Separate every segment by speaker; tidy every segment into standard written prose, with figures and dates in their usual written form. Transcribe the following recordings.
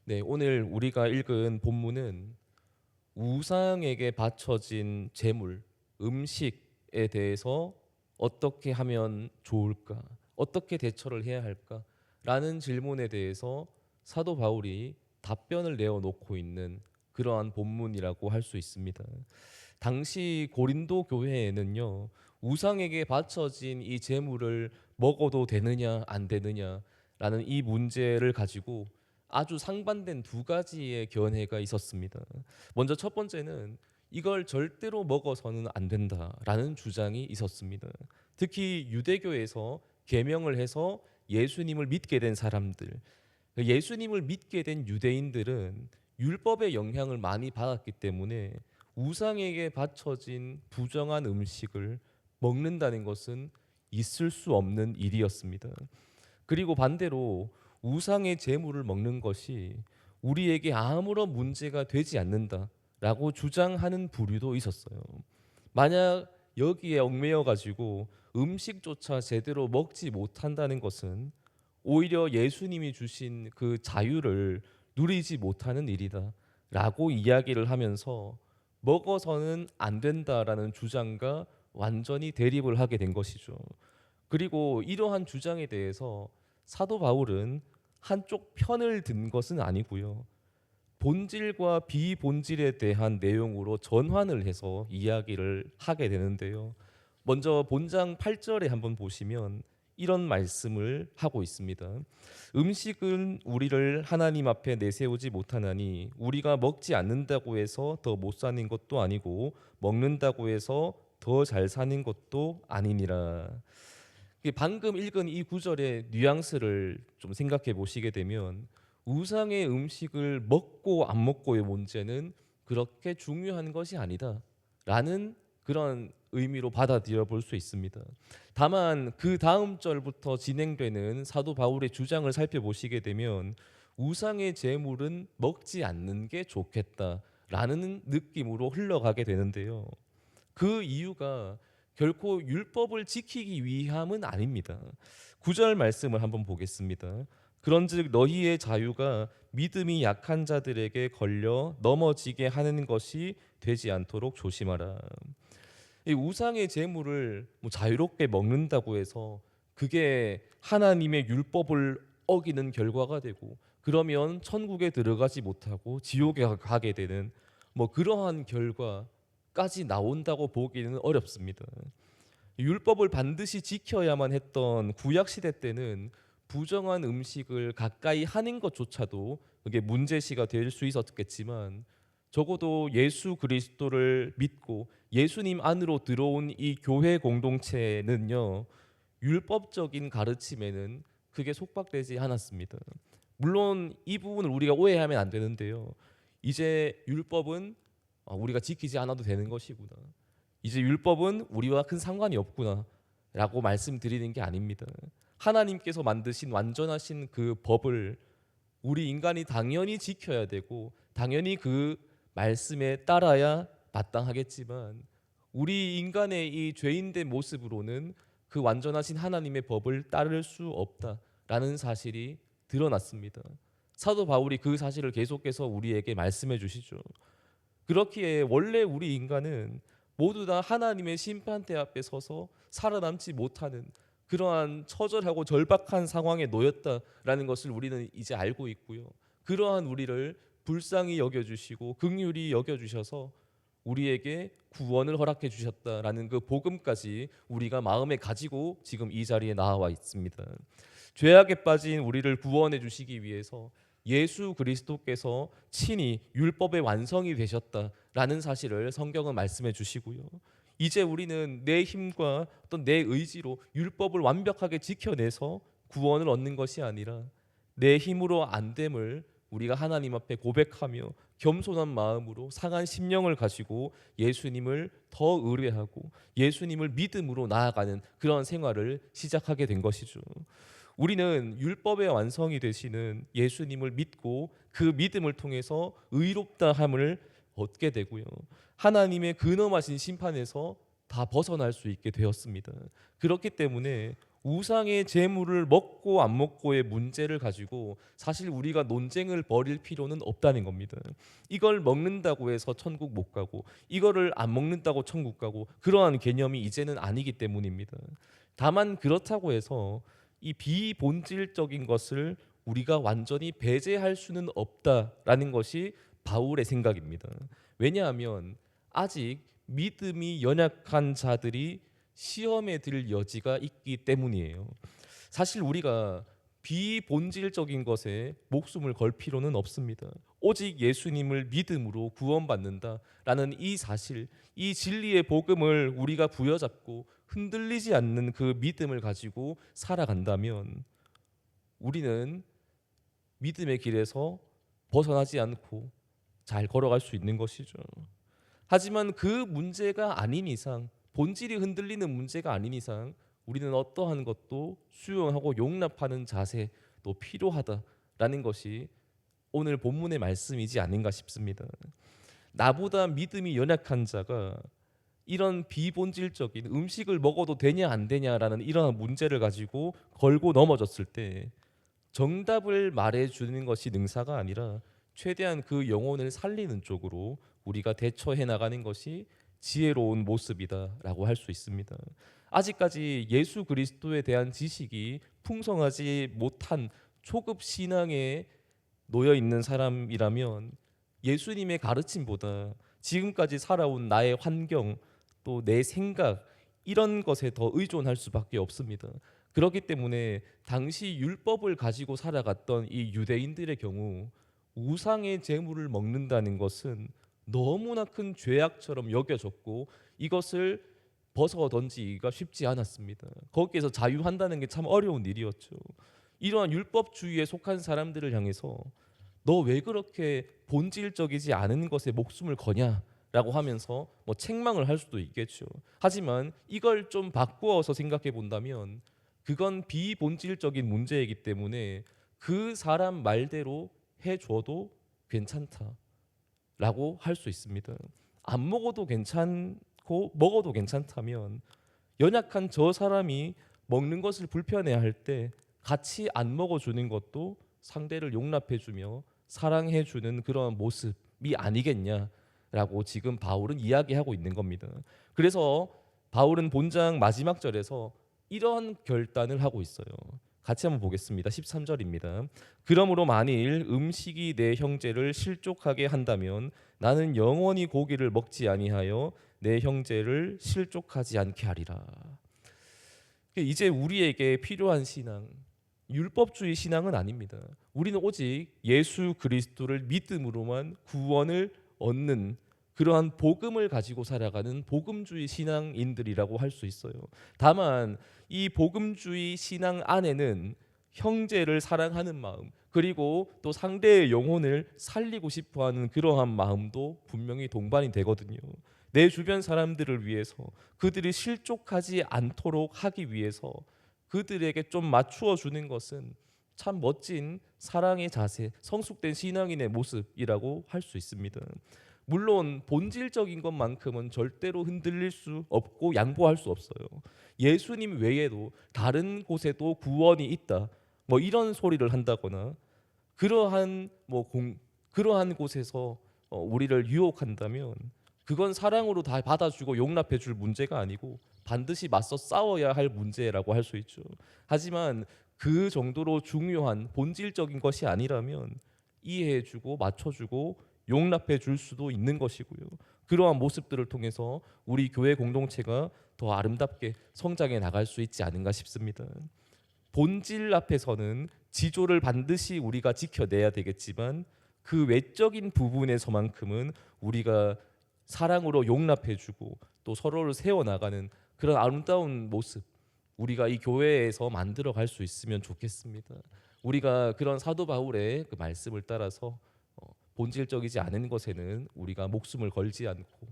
Speaker 1: 네, 오늘 우리가 읽은 본문은 우상에게 바쳐진 제물, 음식에 대해서 어떻게 하면 좋을까? 어떻게 대처를 해야 할까? 라는 질문에 대해서 사도 바울이 답변을 내어 놓고 있는 그러한 본문이라고 할 수 있습니다. 당시 고린도 교회에는요, 우상에게 바쳐진 이 제물을 먹어도 되느냐 안 되느냐라는 이 문제를 가지고 아주 상반된 두 가지의 견해가 있었습니다. 먼저 첫 번째는 이걸 절대로 먹어서는 안 된다라는 주장이 있었습니다. 특히 유대교에서 계명을 해서 예수님을 믿게 된 사람들, 예수님을 믿게 된 유대인들은 율법의 영향을 많이 받았기 때문에 우상에게 바쳐진 부정한 음식을 먹는다는 것은 있을 수 없는 일이었습니다. 그리고 반대로 우상의 제물을 먹는 것이 우리에게 아무런 문제가 되지 않는다라고 주장하는 부류도 있었어요. 만약 여기에 얽매여 가지고 음식조차 제대로 먹지 못한다는 것은 오히려 예수님이 주신 그 자유를 누리지 못하는 일이다라고 이야기를 하면서 먹어서는 안 된다라는 주장과 완전히 대립을 하게 된 것이죠. 그리고 이러한 주장에 대해서 사도 바울은 한쪽 편을 든 것은 아니고요. 본질과 비본질에 대한 내용으로 전환을 해서 이야기를 하게 되는데요. 먼저 본장 8절에 한번 보시면 이런 말씀을 하고 있습니다. 음식은 우리를 하나님 앞에 내세우지 못하나니 우리가 먹지 않는다고 해서 더 못 사는 것도 아니고 먹는다고 해서 더 잘 사는 것도 아니니라. 방금 읽은 이 구절의 뉘앙스를 좀 생각해 보시게 되면 우상의 음식을 먹고 안 먹고의 문제는 그렇게 중요한 것이 아니다라는 그런 의미로 받아들여 볼 수 있습니다. 다만 그 다음 절부터 진행되는 사도 바울의 주장을 살펴보시게 되면 우상의 제물은 먹지 않는 게 좋겠다라는 느낌으로 흘러가게 되는데요. 그 이유가 결코 율법을 지키기 위함은 아닙니다. 9절 말씀을 한번 보겠습니다. 그런즉 너희의 자유가 믿음이 약한 자들에게 걸려 넘어지게 하는 것이 되지 않도록 조심하라. 이 우상의 제물을 뭐 자유롭게 먹는다고 해서 그게 하나님의 율법을 어기는 결과가 되고 그러면 천국에 들어가지 못하고 지옥에 가게 되는 뭐 그러한 결과까지 나온다고 보기는 어렵습니다. 율법을 반드시 지켜야만 했던 구약 시대 때는 부정한 음식을 가까이 하는 것조차도 그게 문제시가 될 수 있었겠지만 적어도 예수 그리스도를 믿고 예수님 안으로 들어온 이 교회 공동체는요, 율법적인 가르침에는 그게 속박되지 않았습니다. 물론 이 부분을 우리가 오해하면 안 되는데요. 이제 율법은 우리가 지키지 않아도 되는 것이구나. 이제 율법은 우리와 큰 상관이 없구나라고 말씀드리는 게 아닙니다. 하나님께서 만드신 완전하신 그 법을 우리 인간이 당연히 지켜야 되고 당연히 그 말씀에 따라야 마땅하겠지만 우리 인간의 이 죄인된 모습으로는 그 완전하신 하나님의 법을 따를 수 없다라는 사실이 드러났습니다. 사도 바울이 그 사실을 계속해서 우리에게 말씀해 주시죠. 그렇기에 원래 우리 인간은 모두 다 하나님의 심판대 앞에 서서 살아남지 못하는 그러한 처절하고 절박한 상황에 놓였다라는 것을 우리는 이제 알고 있고요. 그러한 우리를 불쌍히 여겨주시고 긍휼히 여겨주셔서 우리에게 구원을 허락해 주셨다라는 그 복음까지 우리가 마음에 가지고 지금 이 자리에 나와 있습니다. 죄악에 빠진 우리를 구원해 주시기 위해서 예수 그리스도께서 친히 율법의 완성이 되셨다라는 사실을 성경은 말씀해 주시고요. 이제 우리는 내 힘과 어떤 내 의지로 율법을 완벽하게 지켜내서 구원을 얻는 것이 아니라 내 힘으로 안 됨을 우리가 하나님 앞에 고백하며 겸손한 마음으로 상한 심령을 가지고 예수님을 더 의뢰하고 예수님을 믿음으로 나아가는 그런 생활을 시작하게 된 것이죠. 우리는 율법의 완성이 되시는 예수님을 믿고 그 믿음을 통해서 의롭다함을 얻게 되고요. 하나님의 근엄하신 심판에서 다 벗어날 수 있게 되었습니다. 그렇기 때문에 우상의 재물을 먹고 안 먹고의 문제를 가지고 사실 우리가 논쟁을 벌일 필요는 없다는 겁니다. 이걸 먹는다고 해서 천국 못 가고 이거를 안 먹는다고 천국 가고 그러한 개념이 이제는 아니기 때문입니다. 다만 그렇다고 해서 이 비본질적인 것을 우리가 완전히 배제할 수는 없다라는 것이 바울의 생각입니다. 왜냐하면 아직 믿음이 연약한 자들이 시험에 들 여지가 있기 때문이에요. 사실 우리가 비본질적인 것에 목숨을 걸 필요는 없습니다. 오직 예수님을 믿음으로 구원받는다라는 이 사실, 이 진리의 복음을 우리가 부여잡고 흔들리지 않는 그 믿음을 가지고 살아간다면 우리는 믿음의 길에서 벗어나지 않고 잘 걸어갈 수 있는 것이죠. 하지만 그 문제가 아닌 이상, 본질이 흔들리는 문제가 아닌 이상 우리는 어떠한 것도 수용하고 용납하는 자세도 필요하다라는 것이 오늘 본문의 말씀이지 아닌가 싶습니다. 나보다 믿음이 연약한 자가 이런 비본질적인 음식을 먹어도 되냐 안 되냐라는 이런 문제를 가지고 걸고 넘어졌을 때 정답을 말해주는 것이 능사가 아니라 최대한 그 영혼을 살리는 쪽으로 우리가 대처해 나가는 것이 지혜로운 모습이다라고 할 수 있습니다. 아직까지 예수 그리스도에 대한 지식이 풍성하지 못한 초급 신앙에 놓여 있는 사람이라면 예수님의 가르침보다 지금까지 살아온 나의 환경 또 내 생각 이런 것에 더 의존할 수밖에 없습니다. 그렇기 때문에 당시 율법을 가지고 살아갔던 이 유대인들의 경우 우상의 제물을 먹는다는 것은 너무나 큰 죄악처럼 여겨졌고 이것을 벗어던지기가 쉽지 않았습니다. 거기에서 자유한다는 게 참 어려운 일이었죠. 이러한 율법주의에 속한 사람들을 향해서 너 왜 그렇게 본질적이지 않은 것에 목숨을 거냐라고 하면서 뭐 책망을 할 수도 있겠죠. 하지만 이걸 좀 바꾸어서 생각해 본다면 그건 비본질적인 문제이기 때문에 그 사람 말대로 해줘도 괜찮다라고 할 수 있습니다. 안 먹어도 괜찮고 먹어도 괜찮다면 연약한 저 사람이 먹는 것을 불편해할 때 같이 안 먹어주는 것도 상대를 용납해주며 사랑해주는 그런 모습이 아니겠냐라고 지금 바울은 이야기하고 있는 겁니다. 그래서 바울은 본장 마지막 절에서 이런 결단을 하고 있어요. 같이 한번 보겠습니다. 13절입니다. 그러므로 만일 음식이 내 형제를 실족하게 한다면 나는 영원히 고기를 먹지 아니하여 내 형제를 실족하지 않게 하리라. 이제 우리에게 필요한 신앙, 율법주의 신앙은 아닙니다. 우리는 오직 예수 그리스도를 믿음으로만 구원을 얻는 그러한 복음을 가지고 살아가는 복음주의 신앙인들이라고 할 수 있어요. 다만 이 복음주의 신앙 안에는 형제를 사랑하는 마음 그리고 또 상대의 영혼을 살리고 싶어하는 그러한 마음도 분명히 동반이 되거든요. 내 주변 사람들을 위해서 그들이 실족하지 않도록 하기 위해서 그들에게 좀 맞추어 주는 것은 참 멋진 사랑의 자세, 성숙된 신앙인의 모습이라고 할 수 있습니다. 물론 본질적인 것만큼은 절대로 흔들릴 수 없고 양보할 수 없어요. 예수님 외에도 다른 곳에도 구원이 있다. 뭐 이런 소리를 한다거나 그러한 곳에서 우리를 유혹한다면 그건 사랑으로 다 받아주고 용납해 줄 문제가 아니고 반드시 맞서 싸워야 할 문제라고 할 수 있죠. 하지만 그 정도로 중요한 본질적인 것이 아니라면 이해해 주고 맞춰 주고 용납해 줄 수도 있는 것이고요. 그러한 모습들을 통해서 우리 교회 공동체가 더 아름답게 성장해 나갈 수 있지 않은가 싶습니다. 본질 앞에서는 지조를 반드시 우리가 지켜내야 되겠지만 그 외적인 부분에서만큼은 우리가 사랑으로 용납해주고 또 서로를 세워나가는 그런 아름다운 모습 우리가 이 교회에서 만들어갈 수 있으면 좋겠습니다. 우리가 그런 사도 바울의 그 말씀을 따라서 본질적이지 않은 것에는 우리가 목숨을 걸지 않고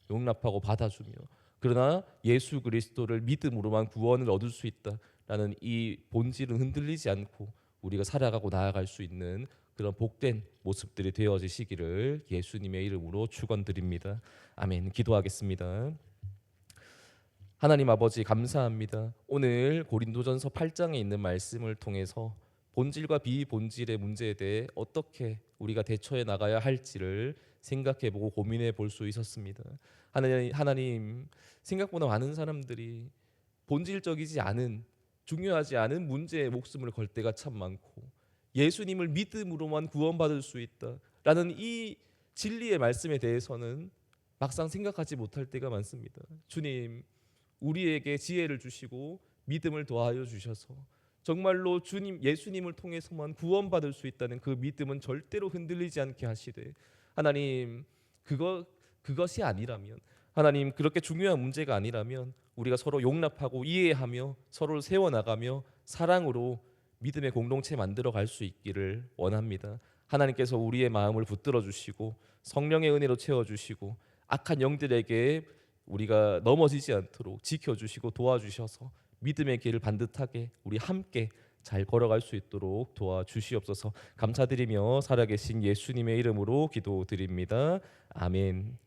Speaker 1: 용납하고 받아주며 그러나 예수 그리스도를 믿음으로만 구원을 얻을 수 있다라는 이 본질은 흔들리지 않고 우리가 살아가고 나아갈 수 있는 그런 복된 모습들이 되어지시기를 예수님의 이름으로 축원드립니다. 아멘. 기도하겠습니다. 하나님 아버지 감사합니다. 오늘 고린도전서 8장에 있는 말씀을 통해서 본질과 비본질의 문제에 대해 어떻게 우리가 대처해 나가야 할지를 생각해 보고 고민해 볼 수 있었습니다. 하나님 생각보다 많은 사람들이 본질적이지 않은 중요하지 않은 문제에 목숨을 걸 때가 참 많고 예수님을 믿음으로만 구원받을 수 있다라는 이 진리의 말씀에 대해서는 막상 생각하지 못할 때가 많습니다. 주님, 우리에게 지혜를 주시고 믿음을 더하여 주셔서 정말로 주님 예수님을 통해서만 구원받을 수 있다는 그 믿음은 절대로 흔들리지 않게 하시되 하나님 그것이 아니라면 하나님 그렇게 중요한 문제가 아니라면 우리가 서로 용납하고 이해하며 서로를 세워나가며 사랑으로 믿음의 공동체 만들어 갈 수 있기를 원합니다. 하나님께서 우리의 마음을 붙들어 주시고 성령의 은혜로 채워 주시고 악한 영들에게 우리가 넘어지지 않도록 지켜주시고 도와주셔서 믿음의 길을 반듯하게 우리 함께 잘 걸어갈 수 있도록 도와주시옵소서. 감사드리며 살아계신 예수님의 이름으로 기도드립니다. 아멘.